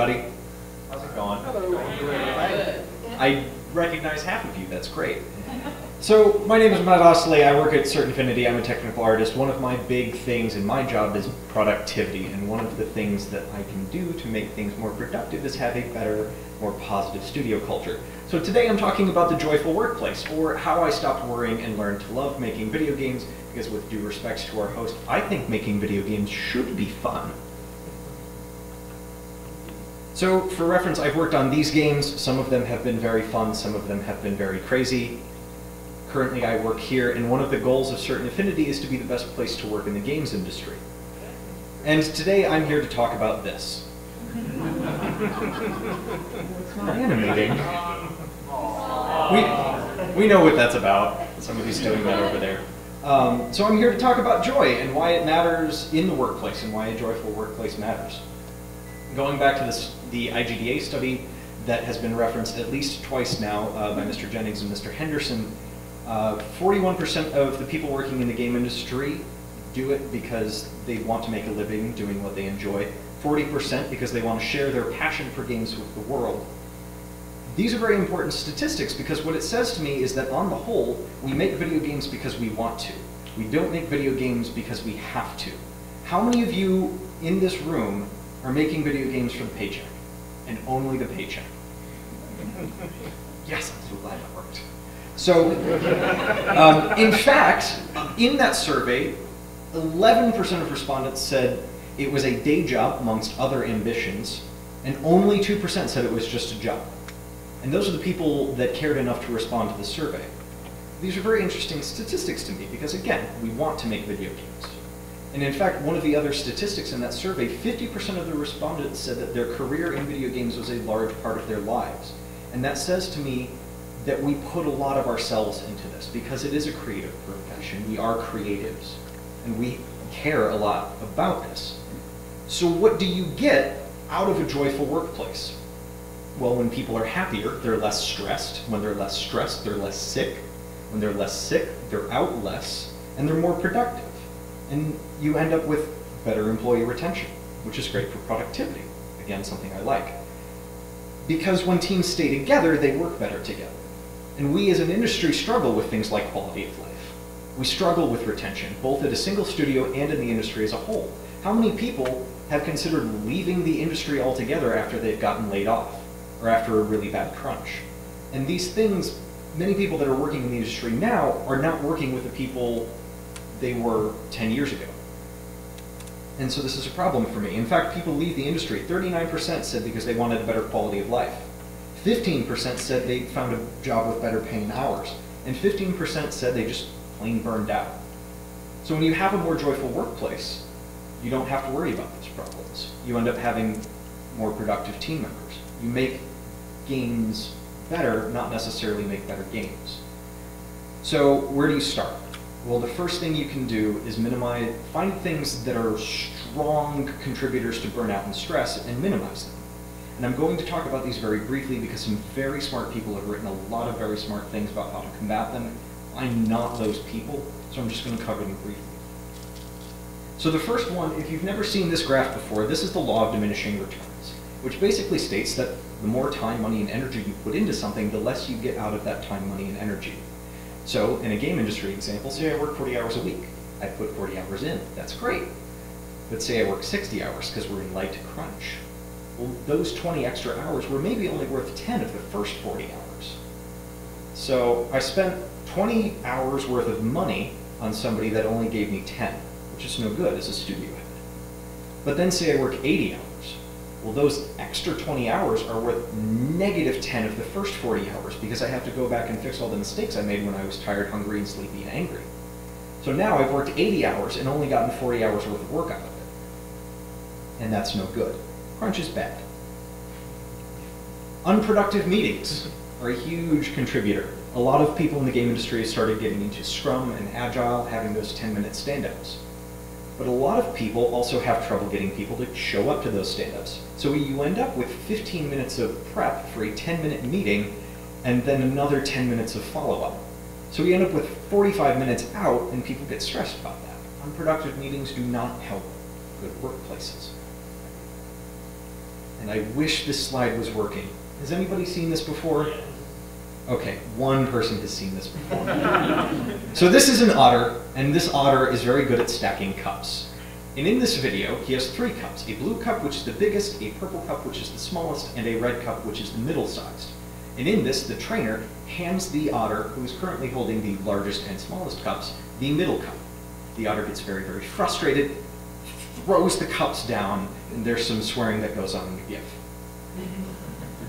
everybody. How's it going? Hello. I recognize half of you, that's great. So, my name is Oztalay, I work at Certain Affinity, I'm a technical artist. One of my big things in my job is productivity, and one of the things that I can do to make things more productive is have a better, more positive studio culture. So today I'm talking about the joyful workplace, or how I stopped worrying and learned to love making video games, because with due respects to our host, I think making video games should be fun. So for reference, I've worked on these games. Some of them have been very fun, some of them have been very crazy. Currently I work here, and one of the goals of Certain Affinity is to be the best place to work in the games industry. And today I'm here to talk about this. It's not animating. We know what that's about. Somebody's doing that over there. So I'm here to talk about joy and why it matters in the workplace and why a joyful workplace matters. Going back to the IGDA study that has been referenced at least twice now by Mr. Jennings and Mr. Henderson, 41% of the people working in the game industry do it because they want to make a living doing what they enjoy, 40% because they want to share their passion for games with the world. These are very important statistics because what it says to me is that on the whole, we make video games because we want to. We don't make video games because we have to. How many of you in this room are making video games for the paycheck? And only the paycheck? Yes, I'm so glad that worked. So, in fact, in that survey, 11% of respondents said it was a day job amongst other ambitions, and only 2% said it was just a job. And those are the people that cared enough to respond to the survey. These are very interesting statistics to me because, again, we want to make video games. And in fact, one of the other statistics in that survey, 50% of the respondents said that their career in video games was a large part of their lives. And that says to me that we put a lot of ourselves into this because it is a creative profession. We are creatives, and we care a lot about this. So what do you get out of a joyful workplace? Well, when people are happier, they're less stressed. When they're less stressed, they're less sick. When they're less sick, they're out less, and they're more productive. And you end up with better employee retention, which is great for productivity. Again, something I like. Because when teams stay together, they work better together. And we as an industry struggle with things like quality of life. We struggle with retention, both at a single studio and in the industry as a whole. How many people have considered leaving the industry altogether after they've gotten laid off, or after a really bad crunch? And these things, many people that are working in the industry now are not working with the people they were 10 years ago. And so this is a problem for me. In fact, people leave the industry. 39% said because they wanted a better quality of life. 15% said they found a job with better paying hours. And 15% said they just plain burned out. So when you have a more joyful workplace, you don't have to worry about those problems. You end up having more productive team members. You make games better, not necessarily make better games. So where do you start? Well, the first thing you can do is find things that are strong contributors to burnout and stress and minimize them. And I'm going to talk about these very briefly because some very smart people have written a lot of very smart things about how to combat them. I'm not those people, so I'm just going to cover them briefly. So the first one, if you've never seen this graph before, this is the law of diminishing returns, which basically states that the more time, money, and energy you put into something, the less you get out of that time, money, and energy. So in a game industry example, say I work 40 hours a week. I put 40 hours in. That's great. But say I work 60 hours because we're in light crunch. Well, those 20 extra hours were maybe only worth 10 of the first 40 hours. So I spent 20 hours worth of money on somebody that only gave me 10, which is no good as a studio head. But then say I work 80 hours. Well, those extra 20 hours are worth negative 10 of the first 40 hours because I have to go back and fix all the mistakes I made when I was tired, hungry, and sleepy, and angry. So now I've worked 80 hours and only gotten 40 hours worth of work out of it. And that's no good. Crunch is bad. Unproductive meetings are a huge contributor. A lot of people in the game industry started getting into Scrum and Agile, having those 10-minute stand-ups. But a lot of people also have trouble getting people to show up to those stand-ups. So you end up with 15 minutes of prep for a 10-minute meeting and then another 10 minutes of follow-up. So we end up with 45 minutes out and people get stressed about that. Unproductive meetings do not help good workplaces. and I wish this slide was working. Has anybody seen this before? Okay, one person has seen this before. So this is an otter, and this otter is very good at stacking cups. And in this video, he has 3 cups: a blue cup, which is the biggest, a purple cup, which is the smallest, and a red cup, which is the middle-sized. And in this, the trainer hands the otter, who is currently holding the largest and smallest cups, the middle cup. The otter gets very, very frustrated, throws the cups down, and there's some swearing that goes on in the GIF.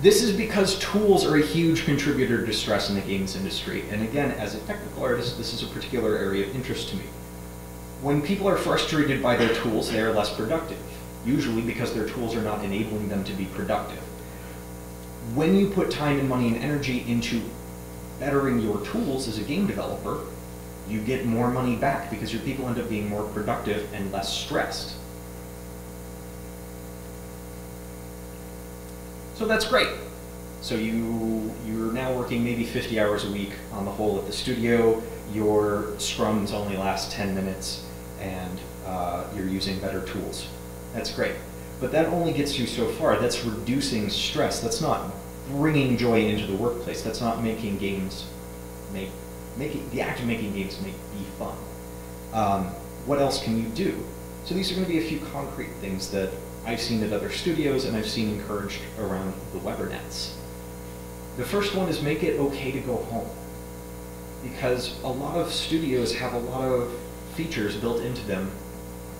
This is because tools are a huge contributor to stress in the games industry, and again, as a technical artist, this is a particular area of interest to me. When people are frustrated by their tools, they are less productive, usually because their tools are not enabling them to be productive. When you put time and money and energy into bettering your tools as a game developer, you get more money back because your people end up being more productive and less stressed. So that's great. So you're now working maybe 50 hours a week on the whole at the studio, your scrums only last 10 minutes, and you're using better tools. That's great. But that only gets you so far. That's reducing stress. That's not bringing joy into the workplace. That's not making games the act of making games be fun. What else can you do? So these are going to be a few concrete things that I've seen at other studios and I've seen encouraged around the Webernets. The first one is make it okay to go home. Because a lot of studios have a lot of features built into them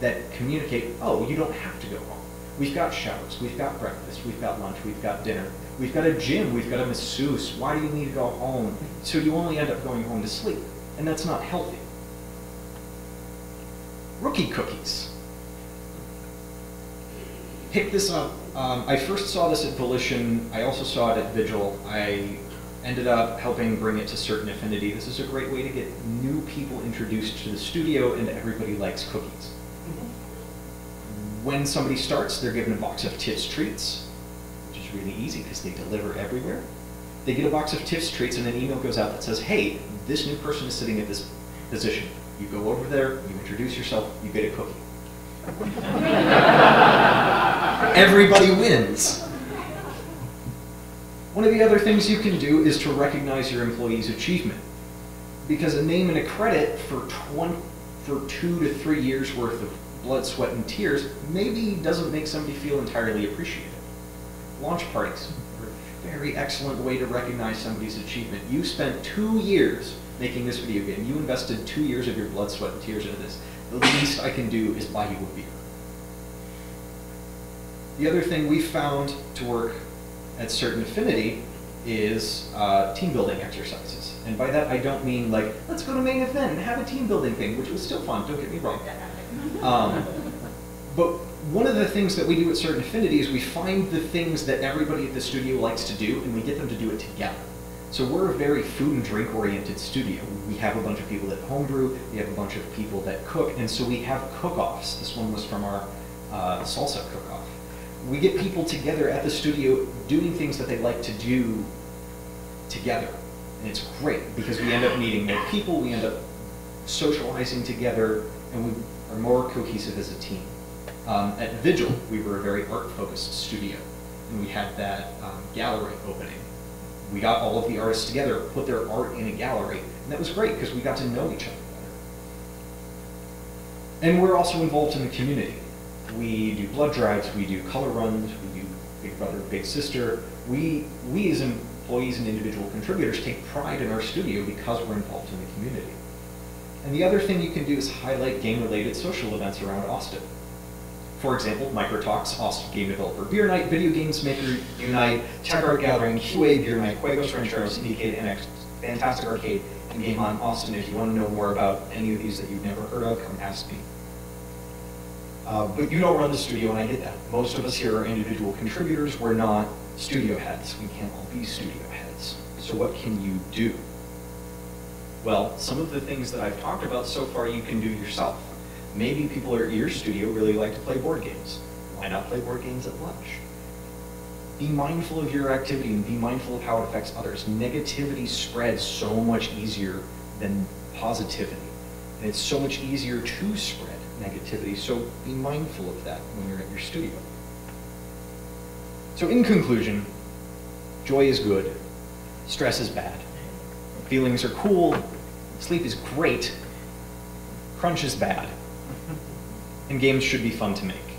that communicate, oh, you don't have to go home. We've got showers, we've got breakfast, we've got lunch, we've got dinner, we've got a gym, we've got a masseuse. Why do you need to go home? So you only end up going home to sleep, and that's not healthy. Rookie cookies. Pick this up. I first saw this at Volition. I also saw it at Vigil. I ended up helping bring it to Certain Affinity. This is a great way to get new people introduced to the studio, and everybody likes cookies. When somebody starts, they're given a box of Tiff's treats, which is really easy because they deliver everywhere. They get a box of Tiff's treats and an email goes out that says, hey, this new person is sitting at this position. You go over there, you introduce yourself, you get a cookie. Everybody wins. One of the other things you can do is to recognize your employee's achievement. Because a name and a credit for 2 to 3 years worth of blood, sweat, and tears maybe doesn't make somebody feel entirely appreciated. Launch parties are a very excellent way to recognize somebody's achievement. You spent 2 years making this video game. You invested 2 years of your blood, sweat, and tears into this. The least I can do is buy you a beer. The other thing we found to work at Certain Affinity is team building exercises. And by that I don't mean like, let's go to main event and have a team building thing, which was still fun, don't get me wrong. But one of the things that we do at Certain Affinity is we find the things that everybody at the studio likes to do and we get them to do it together. So we're a very food and drink oriented studio. We have a bunch of people that homebrew, we have a bunch of people that cook, and so we have cook-offs. This one was from our salsa cook-off. We get people together at the studio doing things that they like to do together. And it's great because we end up meeting more people, we end up socializing together, and we are more cohesive as a team. At Vigil, we were a very art-focused studio, and we had that gallery opening. We got all of the artists together, put their art in a gallery, and that was great because we got to know each other better. And we're also involved in the community. We do blood drives, we do color runs, we do Big Brother, Big Sister. We as employees and individual contributors take pride in our studio because we're involved in the community. And the other thing you can do is highlight game-related social events around Austin. For example, Microtalks, Austin Game Developer Beer Night, Video Games Maker Unite, Tech Art Gathering, QA Beer Night, Juegos Rancheros, Indicate MX, Fantastic Arcade, and Game On Austin. If you want to know more about any of these that you've never heard of, come ask me. But you don't run the studio, and I get that. Most of us here are individual contributors. We're not studio heads. We can't all be studio heads. So what can you do? Well, some of the things that I've talked about so far you can do yourself. Maybe people at your studio really like to play board games. Why not play board games at lunch? Be mindful of your activity and be mindful of how it affects others. Negativity spreads so much easier than positivity. And it's so much easier to spread negativity, so be mindful of that when you're at your studio. So in conclusion, joy is good, stress is bad. Feelings are cool, sleep is great, crunch is bad, and games should be fun to make.